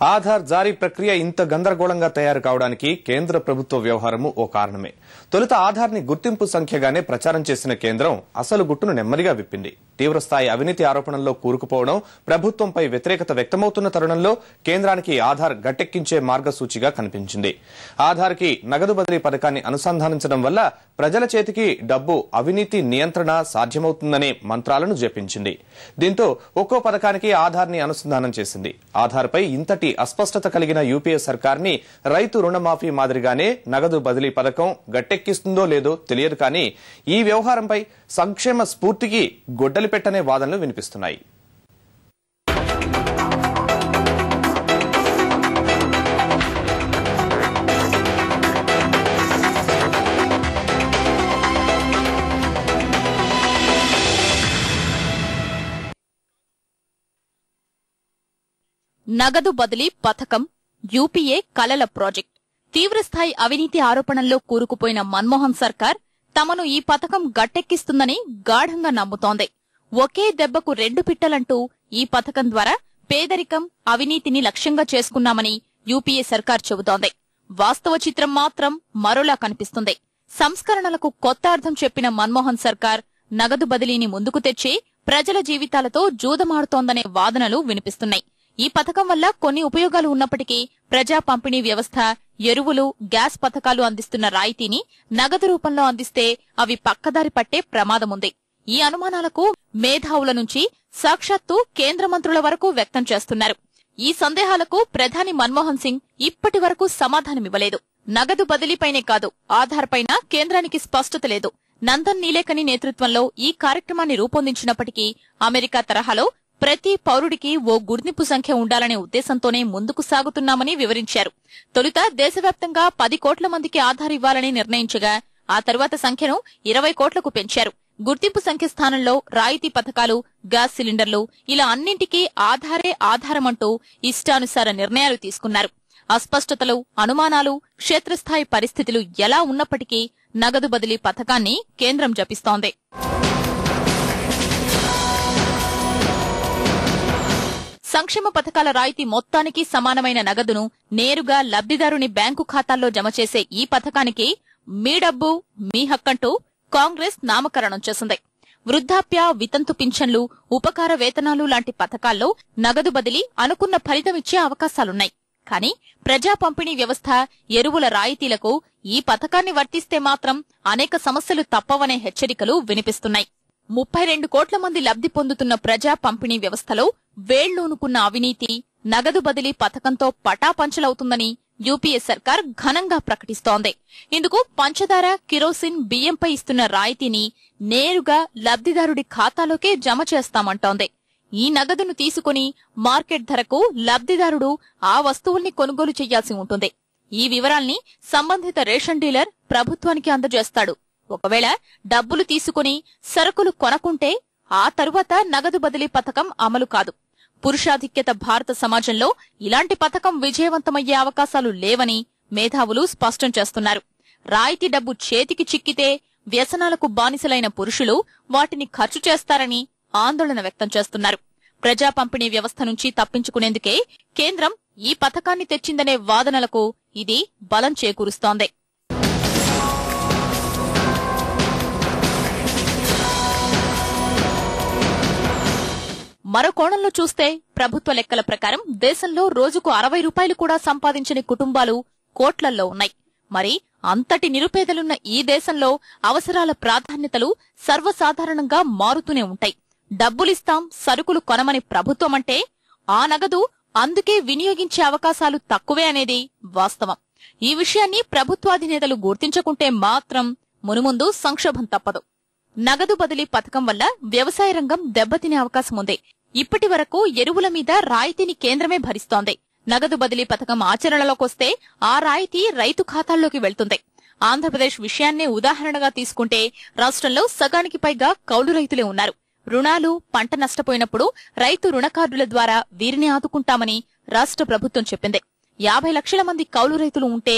ఆధార్ జారీ ప్రక్రియ ఇంత గందరగోళంగా తయారు కావడానికి కేంద్ర ప్రభుత్వ వ్యవహారము ఓ కారణమే. తొలుత ఆధార్ ని గుర్తింపు సంఖ్యగానే ప్రచారం చేసిన కేంద్రం అసలు గుట్టును నెమ్మదిగా విప్పింది. తీవ్రస్థాయి అవినీతి ఆరోపణల్లో కూరుకుపోవడం, ప్రభుత్వంపై వ్యతిరేకత వ్యక్తమవుతున్న తరుణంలో కేంద్రానికి ఆధార్ గట్టెక్కించే మార్గసూచిగా కనిపించింది. ఆధార్ కి నగదు బదిలీ పథకాన్ని అనుసంధానించడం వల్ల ప్రజల చేతికి డబ్బు, అవినీతి నియంత్రణ సాధ్యమవుతుందనే మంత్రాలను జపించింది. దీంతో ఒక్కో పథకానికి ఆధార్ ని అనుసంధానం చేసింది. ఆధార్ పై ఇంతటి అస్పష్టత కలిగిన యూపీఏ సర్కార్ని రైతు రుణమాఫీ మాదిరిగానే నగదు బదిలీ పథకం గట్టెక్కిస్తుందో లేదో తెలియదు. కానీ ఈ వ్యవహారంపై సంక్షేమ స్ఫూర్తికి గొడ్డలి పెట్టనే వాదనలు వినిపిస్తున్నాయి. నగదు బదిలీ పథకం యూపీఏ కలల ప్రాజెక్ట్. తీవ్రస్థాయి అవినీతి ఆరోపణల్లో కూరుకుపోయిన మన్మోహన్ సర్కార్ తమను ఈ పథకం గట్టెక్కిస్తుందని గాఢంగా నమ్ముతోంది. ఒకే దెబ్బకు రెండు పిట్టలంటూ ఈ పథకం ద్వారా పేదరికం, అవినీతిని లక్ష్యంగా చేసుకున్నామని యూపీఏ సర్కార్ చెబుతోంది. వాస్తవ చిత్రం మాత్రం మరోలా కనిపిస్తుంది. సంస్కరణలకు కొత్త అర్థం చెప్పిన మన్మోహన్ సర్కార్ నగదు బదిలీని ముందుకు తెచ్చి ప్రజల జీవితాలతో జూదమాడుతోందనే వాదనలు వినిపిస్తున్నాయి. ఈ పథకం వల్ల కొన్ని ఉపయోగాలు ఉన్నప్పటికీ ప్రజా పంపిణీ వ్యవస్థ, ఎరువులు, గ్యాస్ పథకాలు అందిస్తున్న రాయితీని నగదు రూపంలో అందిస్తే అవి పక్కదారి పట్టే ప్రమాదముంది. ఈ అనుమానాలకు మేధావుల నుంచి సాక్షాత్తు కేంద్ర మంత్రుల వరకు వ్యక్తం చేస్తున్నారు. ఈ సందేహాలకు ప్రధాని మన్మోహన్ సింగ్ ఇప్పటి వరకు సమాధానమివ్వలేదు. నగదు బదిలీపైనే కాదు, ఆధార్ పైన కేంద్రానికి స్పష్టత లేదు. నందన్ నీలేకని నేతృత్వంలో ఈ కార్యక్రమాన్ని రూపొందించినప్పటికీ అమెరికా తరహాలో ప్రతి పౌరుడికి ఓ గుర్తింపు సంఖ్య ఉండాలనే ఉద్దేశంతోనే ముందుకు సాగుతున్నామని వివరించారు. తొలుత దేశవ్యాప్తంగా 10 కోట్ల మందికి ఆధార్ ఇవ్వాలని నిర్ణయించగా ఆ తరువాత సంఖ్యను 20 కోట్లకు పెంచారు. గుర్తింపు సంఖ్య స్థానంలో రాయితీ పథకాలు, గ్యాస్ సిలిండర్లు ఇలా అన్నింటికీ ఆధారే ఆధారమంటూ ఇష్టానుసార నిర్ణయాలు తీసుకున్నారు. అస్పష్టతలు, అనుమానాలు, క్షేత్రస్థాయి పరిస్థితులు ఎలా ఉన్నప్పటికీ నగదు బదిలీ పథకాన్ని కేంద్రం జపిస్తోంది. సంక్షేమ పథకాల రాయితీ మొత్తానికి సమానమైన నగదును నేరుగా లబ్దిదారుని బ్యాంకు ఖాతాల్లో జమ చేసే ఈ పథకానికి మీ డబ్బు మీ హక్కంటూ కాంగ్రెస్ నామకరణం చేసింది. వృద్ధాప్య, వితంతు పింఛన్లు, ఉపకార వేతనాలు లాంటి పథకాల్లో నగదు బదిలీ అనుకున్న ఫలితమిచ్చే అవకాశాలున్నాయి. కానీ ప్రజా పంపిణీ వ్యవస్థ, ఎరువుల రాయితీలకు ఈ పథకాన్ని వర్తిస్తే మాత్రం అనేక సమస్యలు తప్పవనే హెచ్చరికలు వినిపిస్తున్నాయి. 32 కోట్ల మంది లబ్ది పొందుతున్న ప్రజా పంపిణీ వ్యవస్థలో వేళ్లూనుకున్న అవినీతి నగదు బదిలీ పథకంతో పటాపంచలవుతుందని యూపీఏ సర్కార్ ఘనంగా ప్రకటిస్తోంది. ఇందుకు పంచదార, కిరోసిన్, బియ్యంపై ఇస్తున్న రాయితీని నేరుగా లబ్దిదారుడి ఖాతాలోకే జమ చేస్తామంటోంది. ఈ నగదును తీసుకుని మార్కెట్ ధరకు లబ్దిదారుడు ఆ వస్తువుల్ని కొనుగోలు చేయాల్సి ఉంటుంది. ఈ వివరాల్ని సంబంధిత రేషన్ డీలర్ ప్రభుత్వానికి అందజేస్తాడు. ఒకవేళ డబ్బులు తీసుకుని సరుకులు కొనకుంటే ఆ తరువాత నగదు బదిలీ పథకం అమలు కాదు. పురుషాధిక్యత భారత సమాజంలో ఇలాంటి పథకం విజయవంతమయ్యే అవకాశాలు లేవని మేధావులు స్పష్టం చేస్తున్నారు. రాయితీ డబ్బు చేతికి చిక్కితే వ్యసనాలకు బానిసలైన పురుషులు వాటిని ఖర్చు చేస్తారని ఆందోళన వ్యక్తం చేస్తున్నారు. ప్రజా పంపిణీ వ్యవస్థ నుంచి తప్పించుకునేందుకే కేంద్రం ఈ పథకాన్ని తెచ్చిందనే వాదనలకు ఇది బలం చేకూరుస్తోంది. మరో కోణంలో చూస్తే ప్రభుత్వ లెక్కల ప్రకారం దేశంలో రోజుకు 60 రూపాయలు కూడా సంపాదించని కుటుంబాలు కోట్లల్లో ఉన్నాయి. మరి అంతటి నిరుపేదలున్న ఈ దేశంలో అవసరాల ప్రాధాన్యతలు సర్వసాధారణంగా మారుతూనే ఉంటాయి. డబ్బులిస్తాం, సరుకులు కొనమని ప్రభుత్వమంటే ఆ నగదు అందుకే వినియోగించే అవకాశాలు తక్కువే అనేది వాస్తవం. ఈ విషయాన్ని ప్రభుత్వాధినేతలు గుర్తించకుంటే మాత్రం మునుముందు సంక్షోభం తప్పదు. నగదు బదిలీ పథకం వల్ల వ్యవసాయ రంగం దెబ్బతినే అవకాశం ఉంది. ఇప్పటి వరకు ఎరువుల మీద రాయితీని కేంద్రమే భరిస్తోంది. నగదు బదిలీ పథకం ఆచరణలోకొస్తే ఆ రాయితీ రైతు ఖాతాల్లోకి వెళ్తుంది. ఆంధ్రప్రదేశ్ విషయాన్నే ఉదాహరణగా తీసుకుంటే రాష్ట్రంలో సగానికి పైగా కౌలు రైతులే ఉన్నారు. రుణాలు, పంట నష్టపోయినప్పుడు రైతు రుణ కార్డుల ద్వారా వీరిని ఆదుకుంటామని రాష్ట్ర ప్రభుత్వం చెప్పింది. 50 లక్షల మంది కౌలు రైతులు ఉంటే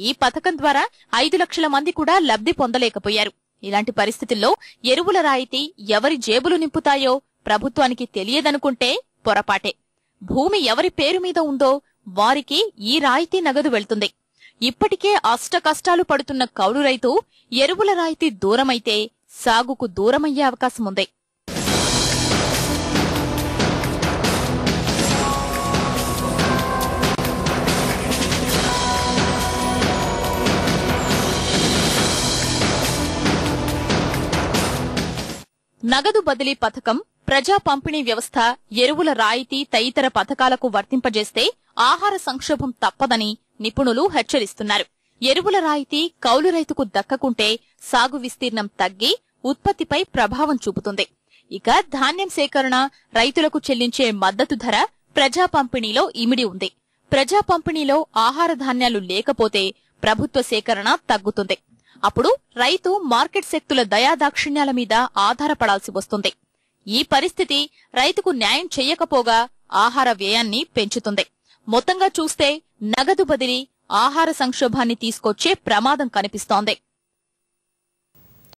ఈ పథకం ద్వారా 5 లక్షల మంది కూడా లబ్ధి పొందలేకపోయారు. ఇలాంటి పరిస్థితుల్లో ఎరువుల రాయితీ ఎవరి జేబులు నింపుతాయో ప్రభుత్వానికి తెలియదనుకుంటే పొరపాటే. భూమి ఎవరి పేరు మీద ఉందో వారికి ఈ రాయితీ నగదు వెళ్తుంది. ఇప్పటికే అష్టకష్టాలు పడుతున్న కౌలు రైతు ఎరువుల రాయితీ దూరమైతే సాగుకు దూరమయ్యే అవకాశముంది. నగదు బదిలీ పథకం, ప్రజా పంపిణీ వ్యవస్థ, ఎరువుల రాయితీ తదితర పథకాలకు వర్తింపజేస్తే ఆహార సంక్షోభం తప్పదని నిపుణులు హెచ్చరిస్తున్నారు. ఎరువుల రాయితీ కౌలు రైతుకు దక్కకుంటే సాగు విస్తీర్ణం తగ్గి ఉత్పత్తిపై ప్రభావం చూపుతుంది. ఇక ధాన్యం సేకరణ, రైతులకు చెల్లించే మద్దతు ధర ప్రజా పంపిణీలో ఇమిడి ఉంది. ప్రజా పంపిణీలో ఆహార ధాన్యాలు లేకపోతే ప్రభుత్వ సేకరణ తగ్గుతుంది. అప్పుడు రైతు మార్కెట్ శక్తుల దయాదాక్షిణ్యాల మీద ఆధారపడాల్సి వస్తుంది. ఈ పరిస్థితి రైతుకు న్యాయం చెయ్యకపోగా ఆహార వ్యయాన్ని పెంచుతుంది. మొత్తంగా చూస్తే నగదు బదిలీ ఆహార సంక్షోభాన్ని తీసుకొచ్చే ప్రమాదం కనిపిస్తోంది.